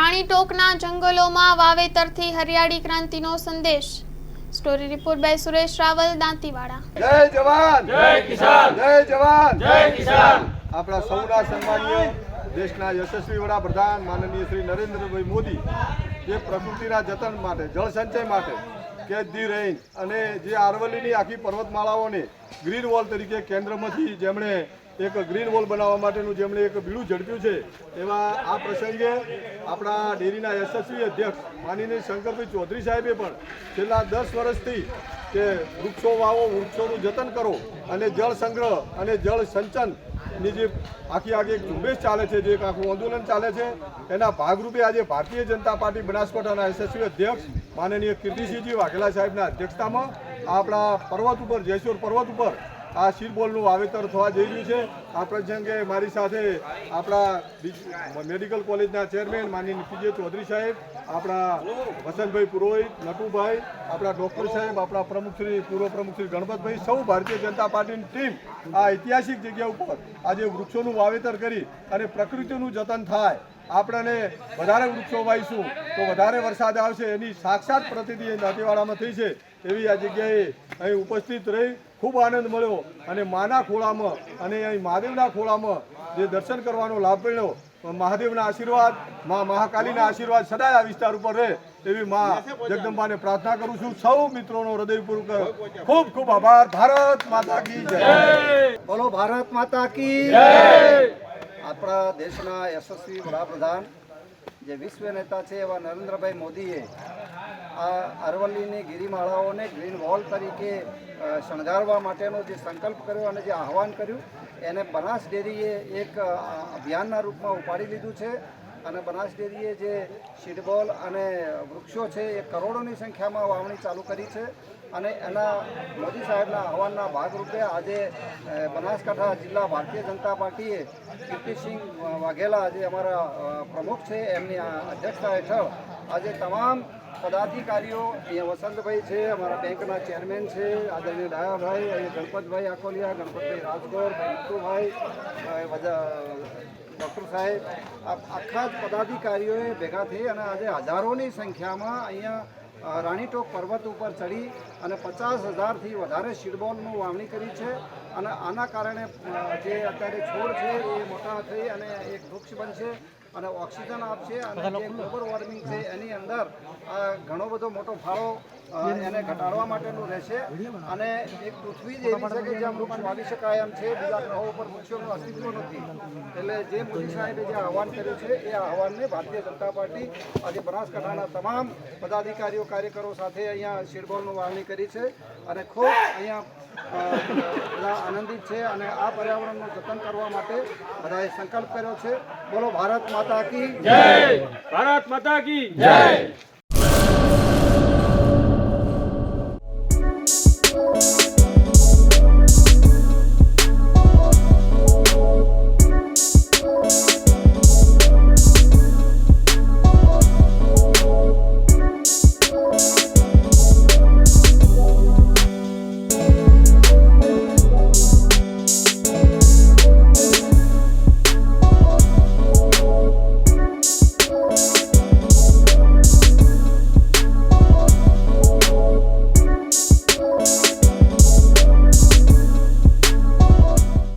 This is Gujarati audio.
રાણીટોકના જંગલોમાં વાવેતરથી હરિયાળી ક્રાંતિનો સંદેશ। Story report by Suresh Raval, Dantiwada. જય જવાન, જય કિસાન, જય જવાન, જય કિસાન। આપણા સૌના સન્માનીય દેશના યશસ્વી વડાપ્રધાન માનનીય શ્રી નરેન્દ્રભાઈ મોદી જે પ્રકૃતિના જતન માટે, જળ સંચય માટે કેચ ધી રેઇન અને જે અરવલ્લીની આખી પર્વતમાળાઓને ગ્રીન વોલ તરીકે કેન્દ્રમાંથી જેમણે એક ગ્રીન વોલ બનાવવા માટેનું જેમણે એક બીડું ઝડપ્યું છે, એવા આ પ્રસંગે આપણા ડેરીના યશસ્વી અધ્યક્ષ માનનીય શંકરભાઈ ચૌધરી સાહેબે પણ છેલ્લા 10 વર્ષથી કે વૃક્ષો વાવો, વૃક્ષોનું જતન કરો અને જળ સંગ્રહ અને જળ સંચયની જે આખી એક ઝુંબેશ ચાલે છે, જે એક આખું આંદોલન ચાલે છે, એના ભાગરૂપે આજે ભારતીય જનતા પાર્ટી બનાસકાંઠાના યશસ્વી અધ્યક્ષ માનનીય કીર્તિસિંહજી વાઘેલા સાહેબના અધ્યક્ષતામાં આપણા પર્વત ઉપર, જયસુર પર્વત ઉપર આ સીડબોલનું વાવેતર થવા જઈ રહ્યું છે। આ પ્રસંગે મારી સાથે આપણા મેડિકલ કોલેજના ચેરમેન માનનીય પીજે ચૌધરી સાહેબ, આપણા વસંતભાઈ પુરોહિત, નટુભાઈ, આપણા ડૉક્ટર સાહેબ, આપણા પ્રમુખશ્રી, પૂર્વ પ્રમુખશ્રી ગણપતભાઈ, સૌ ભારતીય જનતા પાર્ટીની ટીમ આ ઐતિહાસિક જગ્યા ઉપર આજે વૃક્ષોનું વાવેતર કરી અને પ્રકૃતિનું જતન થાય, આપણને વધારે વૃક્ષો વાવીશું તો વધારે વરસાદ આવશે, એની સાક્ષાત પ્રતિનિધિ દાંતીવાડામાં થઈ છે। એવી આ જગ્યાએ અહીં ઉપસ્થિત રહી ખૂબ આનંદ મળ્યો અને માના ખોળામાં અને અહીં મહાદેવના ખોળામાં જે દર્શન કરવાનો લાભ મળ્યો, મહાદેવના આશીર્વાદ, મા મહાકાલીના આશીર્વાદ સદાય આ વિસ્તાર ઉપર રહે એવી મા જગદંબાને પ્રાર્થના કરું છું। સૌ મિત્રોનો હૃદયપૂર્વક ખૂબ ખૂબ આભાર। ભારત માતા કી જય। બોલો ભારત માતા કી જય। આપણા દેશના યશસ્વી વડાપ્રધાન જે વિશ્વ નેતા છે એવા નરેન્દ્રભાઈ મોદીએ આ અરવલ્લીની ગિરિમાળાઓને ગ્રીન વોલ તરીકે શણગારવા માટેનો જે સંકલ્પ કર્યો અને જે આહવાન કર્યું, એને બનાસ ડેરીએ એક અભિયાનના રૂપમાં ઉપાડી લીધું છે અને બનાસ ડેરીએ જે સીડબોલ અને વૃક્ષો છે એ કરોડોની સંખ્યામાં વાવણી ચાલુ કરી છે અને એના મોદી સાહેબના આહવાનના ભાગરૂપે આજે બનાસકાંઠા જિલ્લા ભારતીય જનતા પાર્ટીએ કીર્તિસિંહ વાઘેલા જે અમારા પ્રમુખ છે એમની અધ્યક્ષતા હેઠળ આજે તમામ પદાધિકારીઓ, અહીંયા વસંતભાઈ છે, અમારા બેંકના ચેરમેન છે, આદરણીય ડાયાભાઈ, અહીંયા ગણપતભાઈ આકોલિયા, ગણપતભાઈ રાજગોર, મિત્રુભાઈ, ડૉક્ટર સાહેબ, આખા જ પદાધિકારીઓએ ભેગા થઈ અને આજે હજારોની સંખ્યામાં અહીંયા રાણીટોક પર્વત ઉપર ચડી અને 50,000થી વધારે સીડબોલનું વાવણી કરી છે અને આના કારણે જે અત્યારે છોડ છે એ મોટા થઈ અને એક વૃક્ષ બનશે અને ઓક્સિજન આપશે અને જે ગ્લોબલ વોર્મિંગ છે એની અંદર ઘણો બધો મોટો ફાળો એને ઘટાડવા માટેનું રહેશે અને એક પૃથ્વી જ એવી છે કે જ્યાં વૃક્ષ વાવી શકાય એમ છે, બીજા ગ્રહો પર વૃક્ષોનું અસ્તિત્વ નથી। એટલે જે મોદી સાહેબે જે આહવાન કર્યું છે એ આહવાનને ભારતીય જનતા પાર્ટી આજે બનાસકાંઠાના તમામ પદાધિકારીઓ, કાર્યકરો સાથે અહીંયા સીડબોલનું વાવણી કરી છે અને ખૂબ અહીંયા બધા આનંદિત છે અને આ પર્યાવરણનું જતન કરવા માટે બધાએ સંકલ્પ કર્યો છે। બોલો ભારત માતા કી જય। ભારત માતા કી જય।